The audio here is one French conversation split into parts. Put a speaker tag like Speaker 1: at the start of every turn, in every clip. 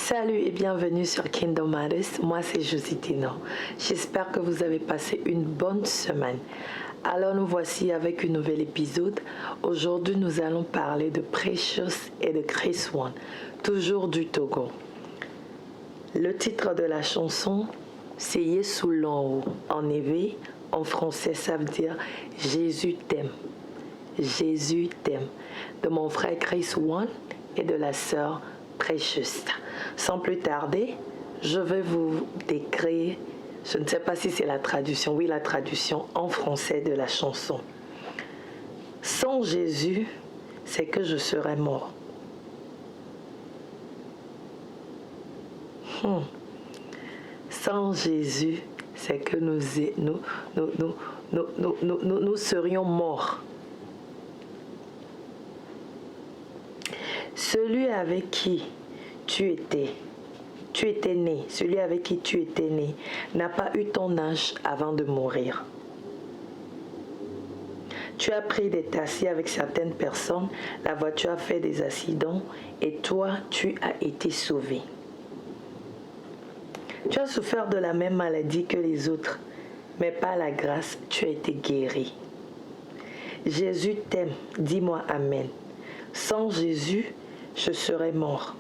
Speaker 1: Salut et bienvenue sur Kingdom Matters. Moi c'est Josie Tino. J'espère que vous avez passé une bonne semaine. Alors nous voici avec un nouvel épisode. Aujourd'hui nous allons parler de Precious et de Chris One, toujours du Togo. Le titre de la chanson c'est Yesu Longo. En éveil, en français ça veut dire Jésus t'aime. Jésus t'aime. De mon frère Chris One et de la sœur Precious. Sans plus tarder, je vais vous décrire, je ne sais pas si c'est la traduction, oui la traduction en français de la chanson. Sans Jésus, c'est que je serais mort. Sans Jésus, c'est que nous serions morts. Celui avec qui tu étais né, celui avec qui tu étais né, n'a pas eu ton âge avant de mourir. Tu as pris des taxis avec certaines personnes, la voiture a fait des accidents et toi, tu as été sauvé. Tu as souffert de la même maladie que les autres, mais par la grâce, tu as été guéri. Jésus t'aime, dis-moi Amen. Sans Jésus, je serais mort.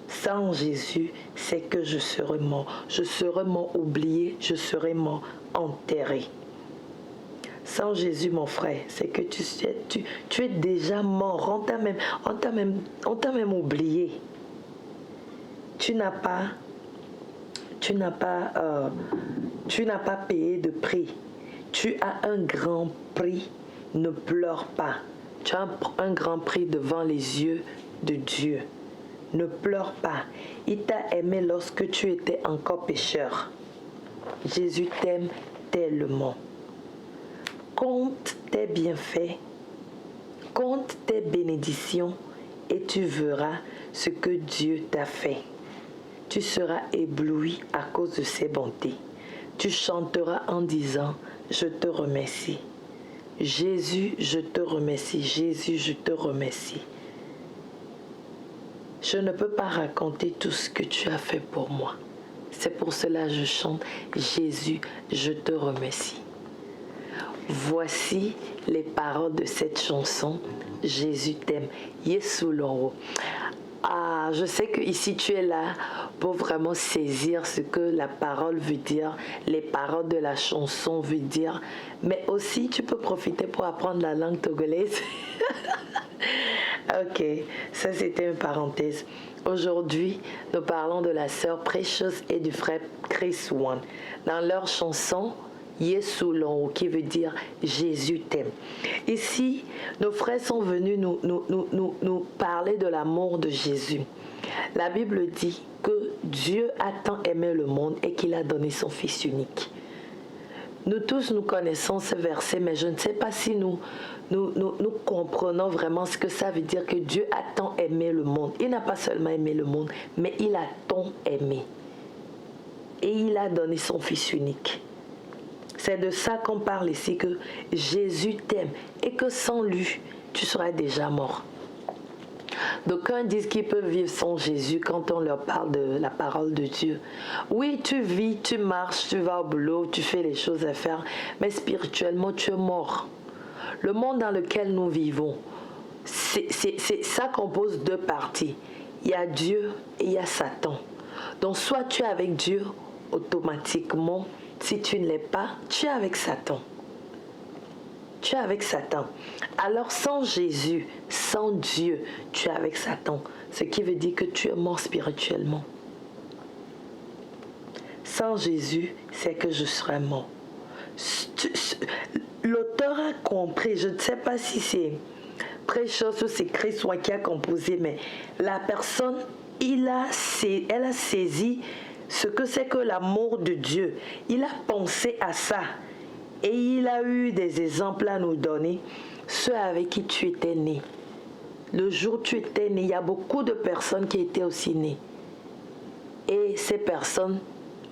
Speaker 1: Sans Jésus, c'est que je serais mort. Je serais mort oublié, je serais mort enterré. Sans Jésus, mon frère, c'est que tu es déjà mort. On t'a même oublié. Tu n'as pas payé de prix. Tu as un grand prix. Ne pleure pas. Tu as un grand prix devant les yeux de Dieu. Ne pleure pas. Il t'a aimé lorsque tu étais encore pécheur. Jésus t'aime tellement. Compte tes bienfaits, compte tes bénédictions et tu verras ce que Dieu t'a fait. Tu seras ébloui à cause de ses bontés. Tu chanteras en disant « Je te remercie ». Jésus, je te remercie. Jésus, je te remercie. Je ne peux pas raconter tout ce que tu as fait pour moi. C'est pour cela que je chante Jésus, je te remercie. Voici les paroles de cette chanson. Jésus t'aime. Yesu Longo. Ah, je sais que ici tu es là pour vraiment saisir ce que la parole veut dire, les paroles de la chanson veut dire, mais aussi tu peux profiter pour apprendre la langue togolaise. Ok, ça c'était une parenthèse. Aujourd'hui, nous parlons de la sœur Precious et du frère Chris One. Dans leur chanson Yesu Longo, qui veut dire Jésus t'aime. Ici, nos frères sont venus nous parler de l'amour de Jésus. La Bible dit que Dieu a tant aimé le monde et qu'il a donné son Fils unique. Nous tous, nous connaissons ce verset, mais je ne sais pas si nous comprenons vraiment ce que ça veut dire que Dieu a tant aimé le monde. Il n'a pas seulement aimé le monde, mais il a tant aimé. Et il a donné son Fils unique. C'est de ça qu'on parle ici, que Jésus t'aime et que sans lui, tu seras déjà mort. D'aucuns disent qu'ils peuvent vivre sans Jésus quand on leur parle de la parole de Dieu. Oui, tu vis, tu marches, tu vas au boulot, tu fais les choses à faire, mais spirituellement, tu es mort. Le monde dans lequel nous vivons, ça compose deux parties. Il y a Dieu et il y a Satan. Donc, soit tu es avec Dieu, automatiquement, si tu ne l'es pas, tu es avec Satan. Tu es avec Satan. Alors sans Jésus, sans Dieu, tu es avec Satan. Ce qui veut dire que tu es mort spirituellement. Sans Jésus, c'est que je serai mort. L'auteur a compris, je ne sais pas si c'est Precious ou c'est Chris One qui a composé, mais la personne, elle a saisi ce que c'est que l'amour de Dieu. Il a pensé à ça. Et il a eu des exemples à nous donner. Ceux avec qui tu étais né. Le jour où tu étais né, il y a beaucoup de personnes qui étaient aussi nées. Et ces personnes,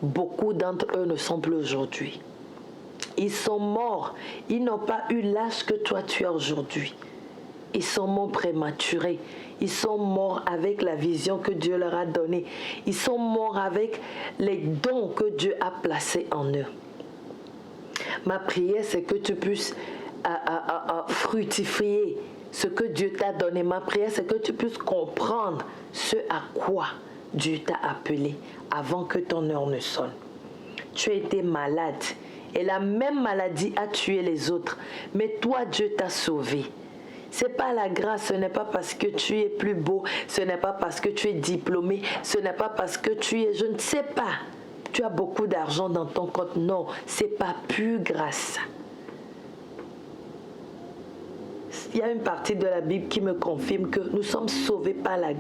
Speaker 1: beaucoup d'entre eux ne sont plus aujourd'hui. Ils sont morts. Ils n'ont pas eu l'âge que toi tu as aujourd'hui. ils sont morts prématurés. Ils sont morts avec la vision que Dieu leur a donnée. Ils sont morts avec les dons que Dieu a placés en eux. Ma prière, c'est que tu puisses fructifier ce que Dieu t'a donné. Ma prière, c'est que tu puisses comprendre ce à quoi Dieu t'a appelé avant que ton heure ne sonne. Tu as été malade et la même maladie a tué les autres. Mais toi, Dieu t'a sauvé. Ce n'est pas la grâce, ce n'est pas parce que tu es plus beau, ce n'est pas parce que tu es diplômé, ce n'est pas parce que tu es, je ne sais pas, tu as beaucoup d'argent dans ton compte. Non, ce n'est pas pure grâce. Il y a une partie de la Bible qui me confirme que nous sommes sauvés par la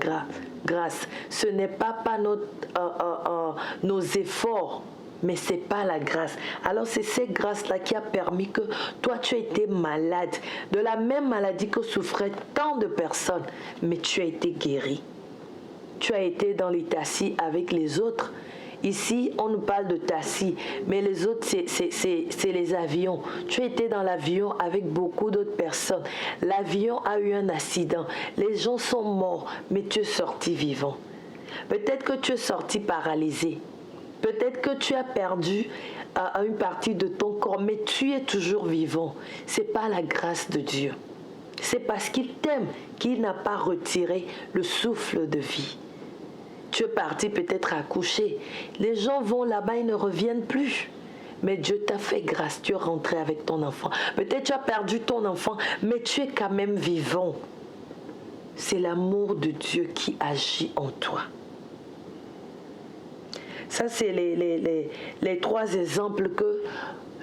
Speaker 1: grâce. Ce n'est pas par nos efforts, mais ce n'est pas la grâce. Alors c'est cette grâce-là qui a permis que toi tu as été malade, de la même maladie que souffraient tant de personnes, mais tu as été guéri. Tu as été dans les tassis avec les autres. Ici, on nous parle de tassis, mais les autres, c'est les avions. Tu étais dans l'avion avec beaucoup d'autres personnes. L'avion a eu un accident. Les gens sont morts, mais tu es sorti vivant. Peut-être que tu es sorti paralysé. Peut-être que tu as perdu une partie de ton corps, mais tu es toujours vivant. Ce n'est pas la grâce de Dieu. C'est parce qu'il t'aime qu'il n'a pas retiré le souffle de vie. Tu es parti peut-être accoucher. Les gens vont là-bas, ils ne reviennent plus. Mais Dieu t'a fait grâce, tu es rentré avec ton enfant. Peut-être tu as perdu ton enfant, mais tu es quand même vivant. C'est l'amour de Dieu qui agit en toi. Ça, c'est les trois exemples que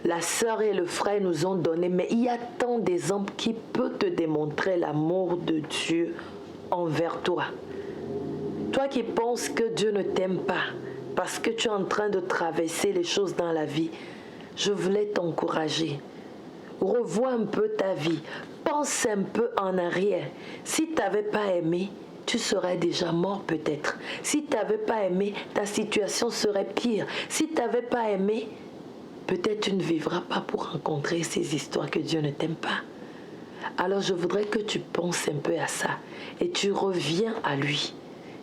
Speaker 1: la sœur et le frère nous ont donnés. Mais il y a tant d'exemples qui peuvent te démontrer l'amour de Dieu envers toi. Toi qui penses que Dieu ne t'aime pas parce que tu es en train de traverser les choses dans la vie, je voulais t'encourager. Revois un peu ta vie. Pense un peu en arrière. Si tu n'avais pas aimé, tu serais déjà mort peut-être. Si tu n'avais pas aimé, ta situation serait pire. Si tu n'avais pas aimé, peut-être tu ne vivras pas pour rencontrer ces histoires que Dieu ne t'aime pas. Alors je voudrais que tu penses un peu à ça et tu reviens à lui.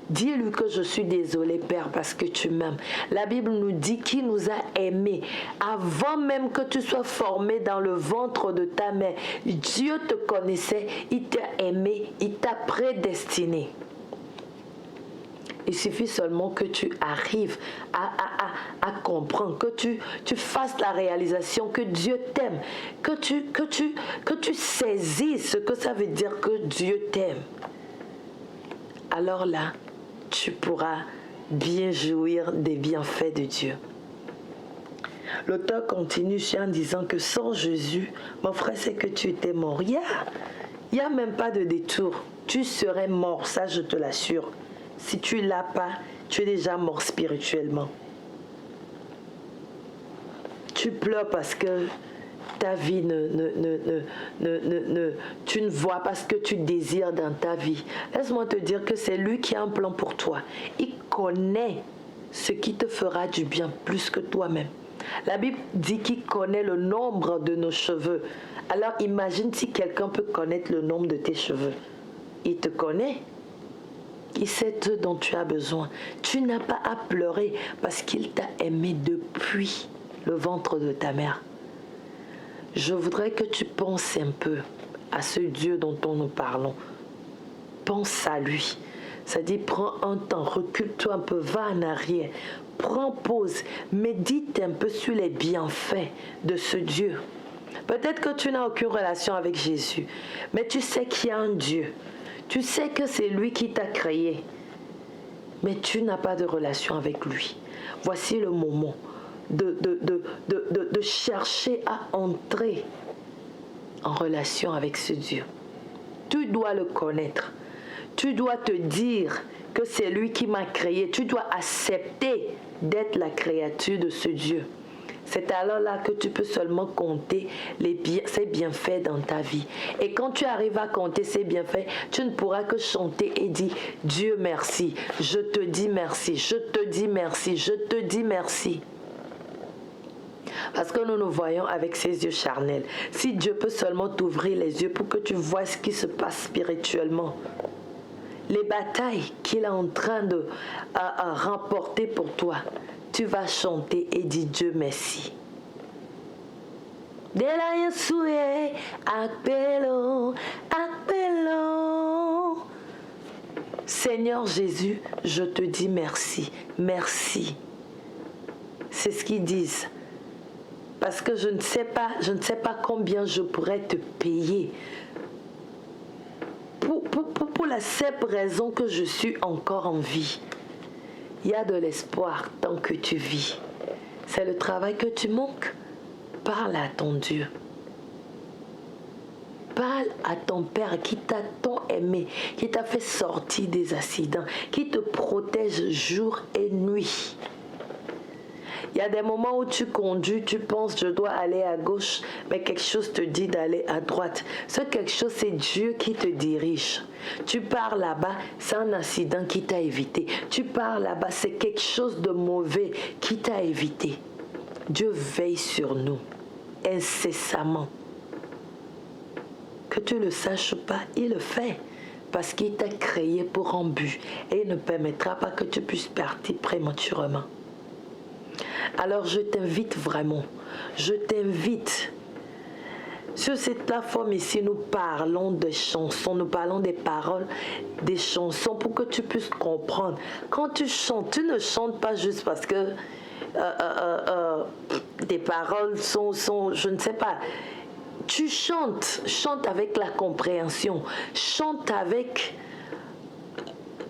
Speaker 1: Dis-lui que je suis désolé, Père, parce que tu m'aimes. La Bible nous dit qu'il nous a aimés. Avant même que tu sois formé dans le ventre de ta mère, Dieu te connaissait, il t'a aimé, il t'a prédestiné. Il suffit seulement que tu arrives à comprendre, que tu fasses la réalisation que Dieu t'aime, que tu saisisses ce que ça veut dire que Dieu t'aime. Alors là, tu pourras bien jouir des bienfaits de Dieu. L'auteur continue en disant que sans Jésus, mon frère, c'est que tu étais mort. Il n'y a même pas de détour. Tu serais mort, ça je te l'assure. Si tu ne l'as pas, tu es déjà mort spirituellement. Tu pleures parce que ta vie tu ne vois pas ce que tu désires dans ta vie. Laisse-moi te dire que c'est lui qui a un plan pour toi. Il connaît ce qui te fera du bien plus que toi-même. La Bible dit qu'il connaît le nombre de nos cheveux. Alors imagine si quelqu'un peut connaître le nombre de tes cheveux. Il te connaît. Il sait ce dont tu as besoin. Tu n'as pas à pleurer parce qu'il t'a aimé depuis le ventre de ta mère. Je voudrais que tu penses un peu à ce Dieu dont nous parlons. Pense à lui. Ça dit, prends un temps, recule-toi un peu, va en arrière. Prends pause, médite un peu sur les bienfaits de ce Dieu. Peut-être que tu n'as aucune relation avec Jésus, mais tu sais qu'il y a un Dieu. Tu sais que c'est lui qui t'a créé, mais tu n'as pas de relation avec lui. Voici le moment de chercher à entrer en relation avec ce Dieu. Tu dois le connaître. Tu dois te dire que c'est lui qui m'a créé. Tu dois accepter d'être la créature de ce Dieu. C'est alors là que tu peux seulement compter ses bienfaits dans ta vie. Et quand tu arrives à compter ses bienfaits, tu ne pourras que chanter et dire « Dieu merci, je te dis merci, je te dis merci, je te dis merci ». Parce que nous nous voyons avec ses yeux charnels. Si Dieu peut seulement t'ouvrir les yeux pour que tu vois ce qui se passe spirituellement, les batailles qu'il est en train de remporter pour toi, tu vas chanter et dire Dieu merci. De la Yesoué, appelons, appelons. Seigneur Jésus, je te dis merci, merci. C'est ce qu'ils disent. Parce que je ne sais pas combien je pourrais te payer. Pour la simple raison que je suis encore en vie. Il y a de l'espoir tant que tu vis. C'est le travail que tu manques. Parle à ton Dieu. Parle à ton Père qui t'a tant aimé, qui t'a fait sortir des accidents, qui te protège jour et nuit. Il y a des moments où tu conduis, tu penses je dois aller à gauche, mais quelque chose te dit d'aller à droite. Ce quelque chose, c'est Dieu qui te dirige. Tu pars là-bas, c'est un accident qui t'a évité. Tu pars là-bas, c'est quelque chose de mauvais qui t'a évité. Dieu veille sur nous incessamment. Que tu le saches ou pas, il le fait. Parce qu'il t'a créé pour un but. Et il ne permettra pas que tu puisses partir prématurément. Alors je t'invite vraiment. Je t'invite. Sur cette plateforme ici, nous parlons des chansons. Nous parlons des paroles des chansons pour que tu puisses comprendre. Quand tu chantes, tu ne chantes pas juste parce que tes paroles sont, je ne sais pas. Tu chantes, chante avec la compréhension, chante avec,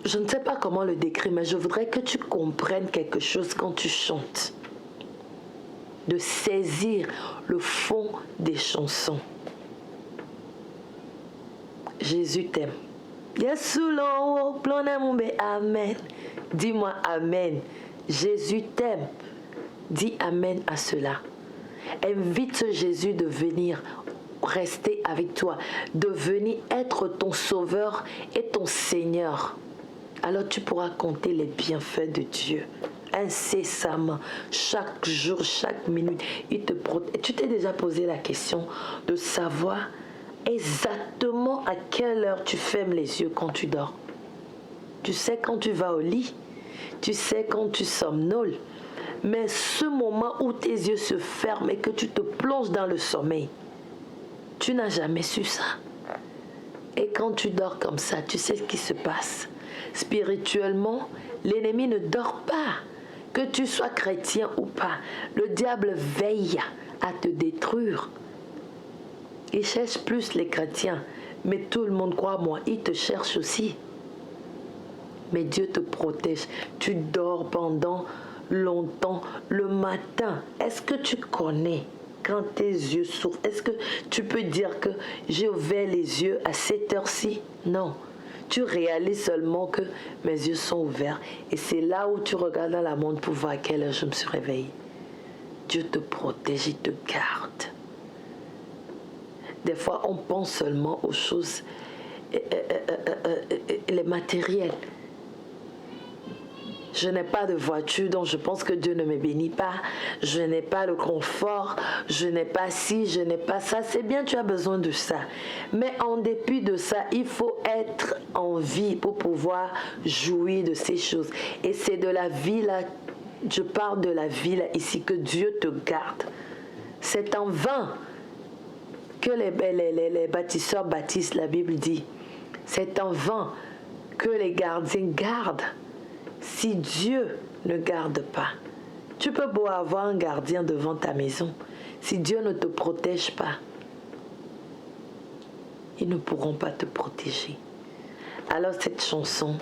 Speaker 1: je ne sais pas comment le décrire, mais je voudrais que tu comprennes quelque chose quand tu chantes. De saisir le fond des chansons. Jésus t'aime. Amen. Dis-moi Amen. Jésus t'aime. Dis Amen à cela. Invite ce Jésus de venir rester avec toi, de venir être ton sauveur et ton Seigneur. Alors tu pourras compter les bienfaits de Dieu. Incessamment, chaque jour, chaque minute, il te protège. Tu t'es déjà posé la question de savoir exactement à quelle heure tu fermes les yeux quand tu dors. Tu sais quand tu vas au lit, tu sais quand tu somnoles. Mais ce moment où tes yeux se ferment et que tu te plonges dans le sommeil, tu n'as jamais su ça. Et quand tu dors comme ça, tu sais ce qui se passe. Spirituellement, l'ennemi ne dort pas. Que tu sois chrétien ou pas, le diable veille à te détruire. Il cherche plus les chrétiens, mais tout le monde, crois-moi, il te cherche aussi. Mais Dieu te protège. Tu dors pendant longtemps le matin. Est-ce que tu connais quand tes yeux s'ouvrent? Est-ce que tu peux dire que j'ai ouvert les yeux à cette heure-ci? Non. Tu réalises seulement que mes yeux sont ouverts. Et c'est là où tu regardes dans la montre pour voir à quelle heure je me suis réveillée. Dieu te protège, il te garde. Des fois, on pense seulement aux choses, les matériels. Je n'ai pas de voiture, donc je pense que Dieu ne me bénit pas. Je n'ai pas le confort, je n'ai pas ci, je n'ai pas ça. C'est bien, tu as besoin de ça. Mais en dépit de ça, il faut être en vie pour pouvoir jouir de ces choses. Et c'est de la vie là, je parle de la vie là ici, que Dieu te garde. C'est en vain que les bâtisseurs bâtissent, la Bible dit. C'est en vain que les gardiens gardent. Si Dieu ne garde pas, tu peux beau avoir un gardien devant ta maison. Si Dieu ne te protège pas, ils ne pourront pas te protéger. Alors cette chanson,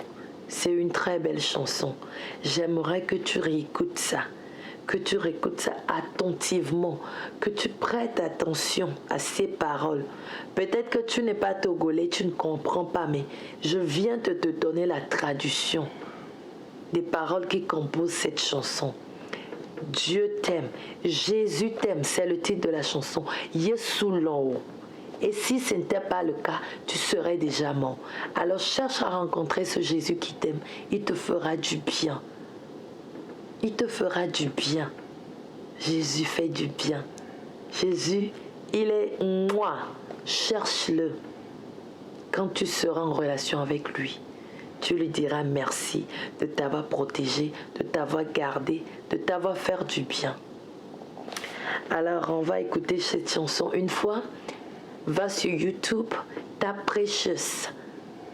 Speaker 1: c'est une très belle chanson. J'aimerais que tu réécoutes ça, attentivement, que tu prêtes attention à ces paroles. Peut-être que tu n'es pas togolais, tu ne comprends pas, mais je viens de te donner la traduction des paroles qui composent cette chanson. Dieu t'aime, Jésus t'aime, c'est le titre de la chanson. Yesulon. Et si ce n'était pas le cas, tu serais déjà mort. Alors cherche à rencontrer ce Jésus qui t'aime. Il te fera du bien. Il te fera du bien. Jésus fait du bien. Jésus, il est moi. Cherche-le. Quand tu seras en relation avec lui, tu lui diras merci de t'avoir protégé, de t'avoir gardé, de t'avoir fait du bien. Alors, on va écouter cette chanson une fois. Va sur YouTube, tape Precious.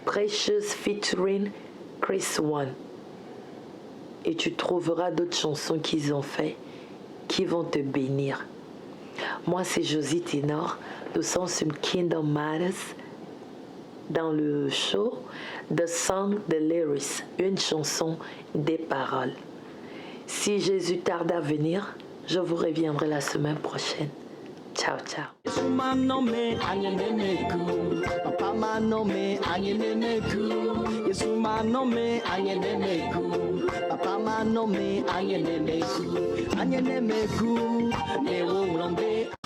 Speaker 1: Precious featuring Chris One. Et tu trouveras d'autres chansons qu'ils ont fait qui vont te bénir. Moi, c'est Josie Ténor. Nous sommes sur Kingdom Matters. Dans le show The Song, The Lyrics, une chanson, des paroles. Si Jésus tarde à venir, je vous reviendrai la semaine prochaine. Ciao, ciao.
Speaker 2: Yesu manome anyenemeku, Papa manome anyenemeku. Yesu manome anyenemeku, Papa manome anyenemeku. Anyenemeku, ne ulombe.